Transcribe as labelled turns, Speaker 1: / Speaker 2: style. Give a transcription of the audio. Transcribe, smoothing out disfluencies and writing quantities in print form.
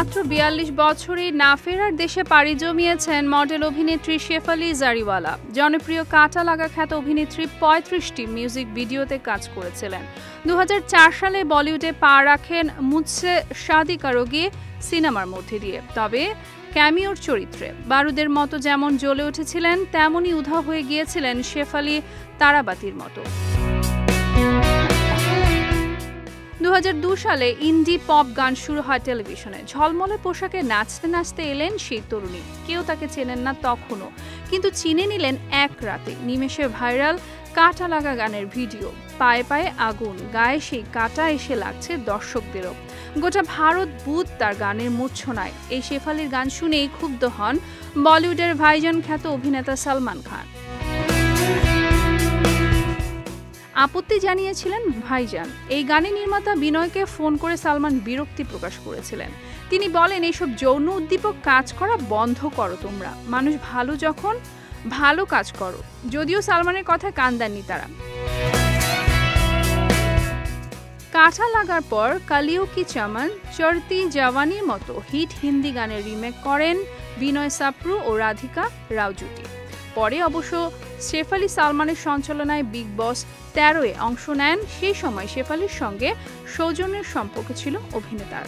Speaker 1: মাত্র ৪২ বছরেই না ফেরার দেশে পাড়ি জমিয়েছেন মডেল অভিনেত্রী শেফালি জারিওয়ালা। জনপ্রিয় কাঁটা লাগা খ্যাত অভিনেত্রী ৩৫টি মিউজিক ভিডিওতে কাজ করেছিলেন। ২০০৪ সালে বলিউডে পা রাখেন মুঝসে শাদি করোগে সিনেমার মধ্যে দিয়ে। তবে ক্যামিওর চরিত্রে বারুদের মতো যেমন জ্বলে উঠেছিলেন, তেমনই উধাও হয়ে গিয়েছিলেন শেফালি তারাবাতির মতো। ২০০২ সালে ইন্ডি পপ গান শুরু হয় টেলিভিশনে। ঝলমলে পোশাকে নাচতে নাচতে এলেন সেই তরুণী। কেউ তাকে চেনেন না তখনও, কিন্তু চিনে নিলেন এক রাতে। নিমেষে ভাইরাল কাঁটা লাগা গানের ভিডিও। পায়ে পায়ে আগুন, গায়ে সেই কাঁটা এসে লাগছে দর্শকদেরও। গোটা ভারত বুধ তার গানের মূর্ছনায়। এই শেফালির গান শুনেই ক্ষুব্ধ হন বলিউডের ভাইজান খ্যাত অভিনেতা সালমান খান। আপত্তি জানিয়েছিলেন ভাইজান। এই গানের নির্মাতা বিনয়কে ফোন করে সালমান বিরক্তি প্রকাশ করেছিলেন। তিনি বলেন, এইসব যৌন উদ্দীপক কাজ করা বন্ধ করো তোমরা। মানুষ ভালো যখন ভালো কাজ করো। যদিও সালমানের কথা কান দেননি তারা। কাঁটা লাগার পর কালিও কি চামান, চড়তি জওয়ানির মতো হিট হিন্দি গানের রিমেক করেন বিনয় সাপ্রু ও রাধিকা রাও জুটি। পরে অবশ্য শেফালি সালমানের সঞ্চালনায় বিগ বস ১৩-এ অংশ নেন। সেই সময় শেফালির সঙ্গে সৌজন্যের সম্পর্ক ছিল অভিনেতার।